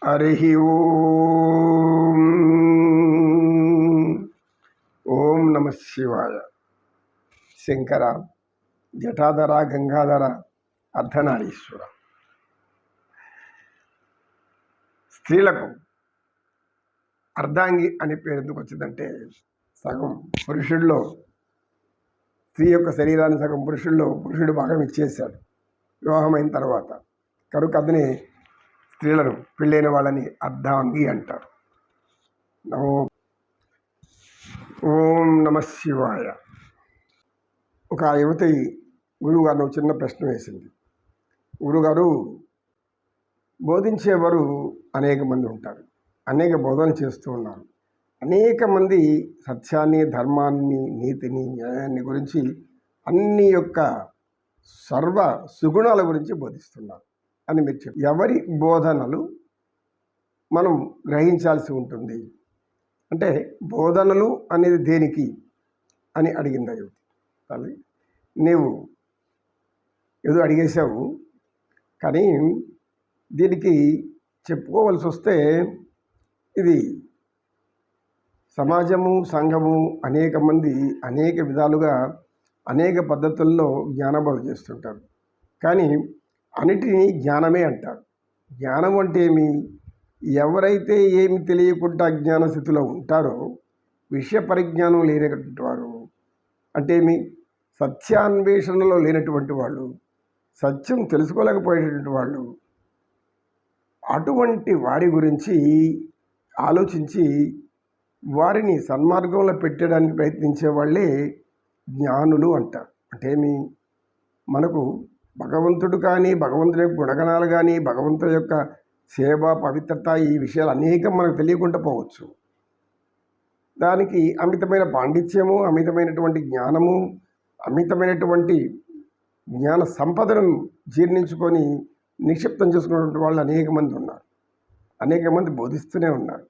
హరి ఓం. ఓం నమ శివాయ. శంకర, జటాధర, గంగాధర, అర్ధనారీశ్వర. స్త్రీలకు అర్ధాంగి అనే పేరు ఎందుకు వచ్చిందంటే, సగం పురుషుడిలో స్త్రీ యొక్క శరీరాన్ని సగం పురుషుడు భాగం ఇచ్చేశాడు వివాహమైన తర్వాత. కనుక అతని స్త్రీలను, పెళ్ళైన వాళ్ళని అర్ధాంగి అంటారు. ఓం నమ శివాయ. ఒక యువతి గురువుగారు చిన్న ప్రశ్న వేసింది. గురుగారు, బోధించేవారు అనేక మంది ఉంటారు, అనేక బోధనలు చేస్తూ ఉన్నారు. అనేక మంది సత్యాన్ని, ధర్మాన్ని, నీతిని, న్యాయాన్ని గురించి అన్ని యొక్క సర్వ సుగుణాల గురించి బోధిస్తున్నారు అని మీరు చెప్పారు. ఎవరి బోధనలు మనం గ్రహించాల్సి ఉంటుంది అంటే, బోధనలు అనేది దేనికి అని అడిగింది యువతి. తల్లి, నీవు ఏదో అడిగేశావు, కానీ దీనికి చెప్పుకోవాల్సి వస్తే ఇది సమాజము, సంఘము అనేక మంది అనేక విధాలుగా అనేక పద్ధతుల్లో జ్ఞానబోధ చేస్తుంటారు. కానీ అన్నిటినీ జ్ఞానమే అంటారు. జ్ఞానం అంటే ఏమి? ఎవరైతే ఏమి తెలియకుండా అజ్ఞాన స్థితిలో ఉంటారో, విషయ పరిజ్ఞానం లేనటువంటి వారు అంటే ఏమి? సత్యాన్వేషణలో లేనటువంటి వాళ్ళు, సత్యం తెలుసుకోలేకపోయేటటువంటి వాళ్ళు, అటువంటి వారి గురించి ఆలోచించి వారిని సన్మార్గంలో పెట్టడానికి ప్రయత్నించే వాళ్ళే జ్ఞానులు అంటారు. అంటే ఏమి? మనకు భగవంతుడు కానీ, భగవంతుడి యొక్క గుణగణాలు కానీ, భగవంతుడి యొక్క సేవ, పవిత్రత, ఈ విషయాలు అనేకం మనకు తెలియకుండా పోవచ్చు. దానికి అమితమైన పాండిత్యము, అమితమైనటువంటి జ్ఞానము, అమితమైనటువంటి జ్ఞాన సంపదను జీర్ణించుకొని నిక్షిప్తం చేసుకున్నటువంటి వాళ్ళు అనేక మంది ఉన్నారు. అనేక మంది బోధిస్తూనే ఉన్నారు.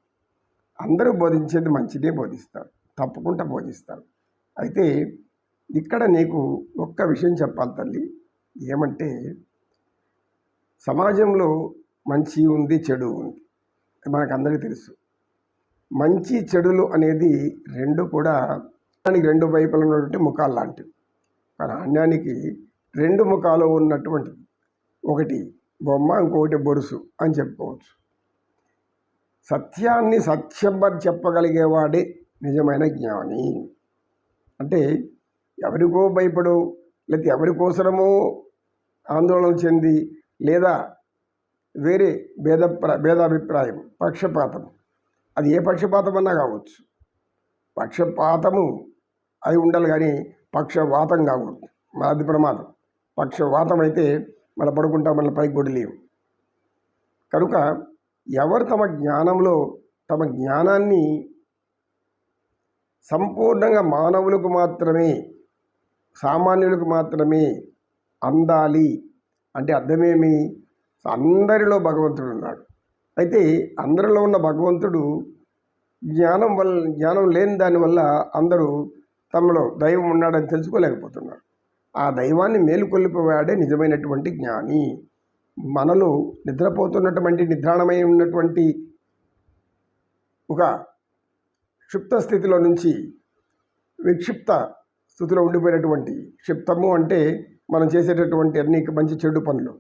అందరూ బోధించేది మంచిదే బోధిస్తారు, తప్పకుండా బోధిస్తారు. అయితే ఇక్కడ నీకు ఒక్క విషయం చెప్పాలి తల్లి. ఏమంటే, సమాజంలో మంచి ఉంది, చెడు ఉంది, మనకందరికీ తెలుసు. మంచి చెడులు అనేది రెండు కూడా నాణ్యానికి రెండు వైపులు ఉన్నటువంటి ముఖాలు లాంటివి. నాణ్యానికి రెండు ముఖాలు ఉన్నటువంటిది, ఒకటి బొమ్మ, ఇంకొకటి బొరుసు అని చెప్పుకోవచ్చు. సత్యాన్ని సత్యంగా చెప్పగలిగేవాడే నిజమైన జ్ఞాని. అంటే ఎవరికో భయపడు, లేకపోతే ఎవరికోసరమో ఆందోళన చెంది, లేదా వేరే భేదాభిప్రాయం, పక్షపాతం, అది ఏ పక్షపాతం అన్నా కావచ్చు. పక్షపాతము అది ఉండాలి, కానీ పక్షవాతం కాకూడదు. అది ప్రమాదం. పక్షవాతం అయితే మళ్ళీ పడుకుంటా, మళ్ళీ పైకి కొడలేము. కనుక ఎవరు తమ జ్ఞానంలో తమ జ్ఞానాన్ని సంపూర్ణంగా మానవులకు మాత్రమే, సామాన్యులకు మాత్రమే అందాలి అంటే అర్థమేమి? అందరిలో భగవంతుడు ఉన్నాడు. అయితే అందరిలో ఉన్న భగవంతుడు జ్ఞానం లేని దానివల్ల అందరూ తమలో దైవం ఉన్నాడని తెలుసుకోలేకపోతున్నారు. ఆ దైవాన్ని మేలుకొల్లిపోయాడే నిజమైనటువంటి జ్ఞాని. మనలో నిద్రపోతున్నటువంటి, నిద్రాణమై ఉన్నటువంటి ఒక క్షిప్త స్థితిలో నుంచి విక్షిప్త స్థితిలో ఉండిపోయినటువంటి, క్షిప్తము అంటే మనం చేసేటటువంటి అన్ని మంచి చెడు పనులు,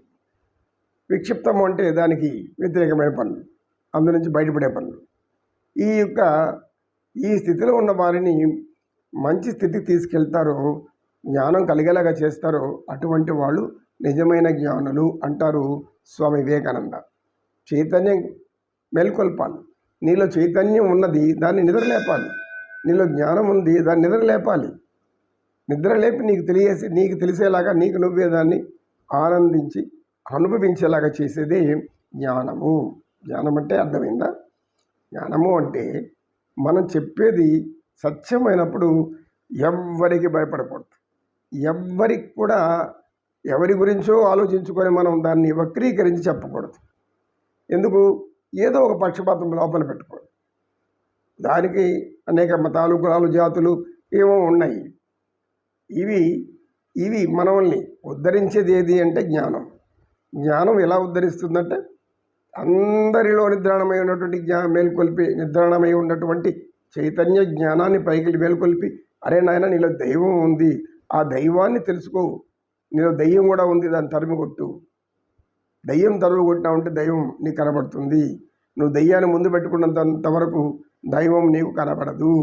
విక్షిప్తము అంటే దానికి వ్యతిరేకమైన పనులు, అందు నుంచి బయటపడే పనులు. ఈ స్థితిలో ఉన్న వారిని మంచి స్థితికి తీసుకెళ్తారో, జ్ఞానం కలిగేలాగా చేస్తారో అటువంటి వాళ్ళు నిజమైన జ్ఞానులు అంటారు స్వామి వివేకానంద. చైతన్యం మేల్కొల్పాలి. నీలో చైతన్యం ఉన్నది, దాన్ని నిద్రలేపాలి. నీలో జ్ఞానం ఉంది, దాన్ని నిద్రలేపాలి. నిద్రలేపి నీకు తెలిసేలాగా, నీకు నువ్వే దాన్ని ఆనందించి అనుభవించేలాగా చేసేదే జ్ఞానము. జ్ఞానం అంటే అర్థమైందా? జ్ఞానము అంటే మనం చెప్పేది సత్యమైనప్పుడు ఎవ్వరికి భయపడకూడదు. ఎవ్వరికి కూడా ఎవరి గురించో ఆలోచించుకొని మనం దాన్ని వక్రీకరించి చెప్పకూడదు. ఎందుకు? ఏదో ఒక పక్షపాతం లోపల పెట్టుకోండి. దానికి అనేక మతాలు, కులాలు, జాతులు ఏమో ఉన్నాయి. ఇవి మనల్ని ఉద్ధరించేది ఏది అంటే జ్ఞానం. జ్ఞానం ఎలా ఉద్ధరిస్తుందంటే, అందరిలో నిద్రాణమై ఉన్నటువంటి మేల్కొల్పి నిద్రాణమై ఉన్నటువంటి చైతన్య జ్ఞానాన్ని పైకి మేల్కొల్పి, అరే నాయన నీలో దైవం ఉంది, ఆ దైవాన్ని తెలుసుకో, నీలో దయ్యం కూడా ఉంది, దాన్ని తరిమి కొట్టు. దయ్యం తరువు కొట్టినా ఉంటే దైవం నీకు కనబడుతుంది. నువ్వు దయ్యాన్ని ముందు పెట్టుకున్నంత వరకు దైవం నీకు కనబడదు.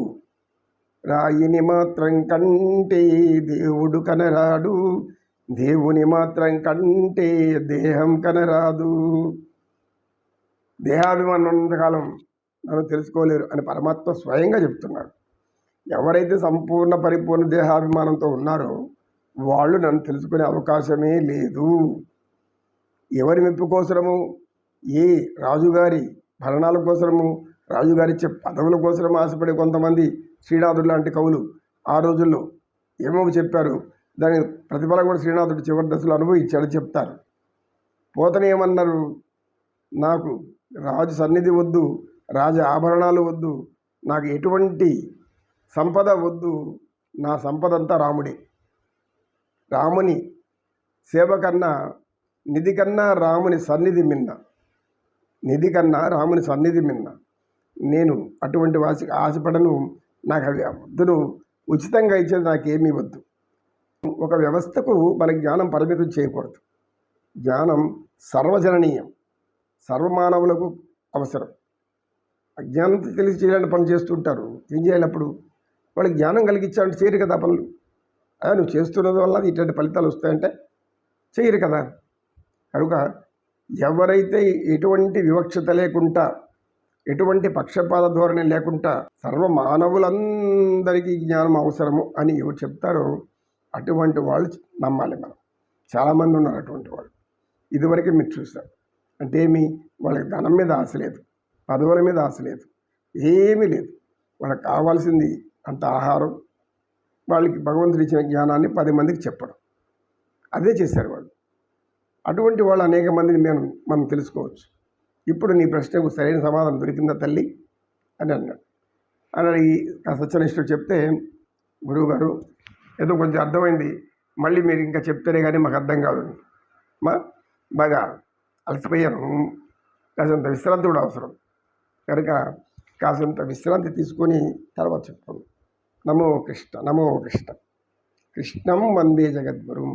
రాయిని మాత్రం కంటే దేవుడు కనరాడు, దేవుని మాత్రం కంటే దేహం కనరాదు. దేహాభిమానం ఉన్నంతకాలం నన్ను తెలుసుకోలేరు అని పరమాత్మ స్వయంగా చెప్తున్నాడు. ఎవరైతే సంపూర్ణ పరిపూర్ణ దేహాభిమానంతో ఉన్నారో వాళ్ళు నన్ను తెలుసుకునే అవకాశమే లేదు. ఎవరి మెప్పు కోసము, ఏ రాజుగారి భరణాల కోసము, రాజుగారి ఇచ్చే పదవుల కోసం ఆశపడే కొంతమంది శ్రీనాథుడు లాంటి కవులు ఆ రోజుల్లో ఏమో చెప్పారు, దాని ప్రతిఫలం కూడా శ్రీనాథుడు చివరి దశలో అనుభవించాడు చెప్తారు. పోతనే ఏమన్నారు, నాకు రాజు సన్నిధి వద్దు, రాజ ఆభరణాలు వద్దు, నాకు ఎటువంటి సంపద వద్దు, నా సంపద అంతా రాముడే. రాముని సేవ కన్నా, నిధి కన్నా రాముని సన్నిధి మిన్న, నిధి కన్నా రాముని సన్నిధి మిన్న. నేను అటువంటి వాసికి ఆశపడను, నాకు అవి వద్దును, ఉచితంగా ఇచ్చేది నాకేమీ వద్దు. ఒక వ్యవస్థకు మన జ్ఞానం పరిమితం చేయకూడదు. జ్ఞానం సర్వజననీయం, సర్వమానవులకు అవసరం. అజ్ఞానంతో తెలిసి చేయాలని పనులు చేస్తుంటారు. ఏం చేయాలి అప్పుడు? వాళ్ళకి జ్ఞానం కలిగించాలంటే చేయరు కదా పనులు. అదే నువ్వు చేస్తున్నది వల్ల ఇటువంటి ఫలితాలు వస్తాయంటే చేయరు కదా. కనుక ఎవరైతే ఎటువంటి వివక్షత లేకుండా, ఎటువంటి పక్షపాత ధోరణి లేకుండా సర్వమానవులందరికీ జ్ఞానం అవసరము అని ఎవరు చెప్తారో అటువంటి వాళ్ళు నమ్మాలి మనం. చాలామంది ఉన్నారు అటువంటి వాళ్ళు. ఇదివరకే మీరు చూస్తారు. అంటే వాళ్ళకి ధనం మీద ఆశ లేదు, పదవుల మీద ఆశ లేదు, ఏమీ లేదు. వాళ్ళకి కావాల్సింది అంత ఆహారం, వాళ్ళకి భగవంతుడు ఇచ్చిన జ్ఞానాన్ని 10 మందికి చెప్పడం, అదే చేశారు వాళ్ళు. అటువంటి వాళ్ళు అనేక మందిని మనం తెలుసుకోవచ్చు. ఇప్పుడు నీ ప్రశ్నకు సరైన సమాధానం దొరికిందా తల్లి అని అన్నాడు. అడిగి సత్యనిష్ఠుడు చెప్తే, గురువుగారు ఏదో కొంచెం అర్థమైంది, మళ్ళీ మీరు ఇంకా చెప్తేనే కానీ మాకు అర్థం కాదు, బాగా అలసిపోయాను, కాసంత విశ్రాంతి కూడా అవసరం, కనుక కాసంత విశ్రాంతి తీసుకొని తర్వాత చెప్పాను. నమో కృష్ణ, నమో కృష్ణ. కృష్ణం వందే జగద్గురుం.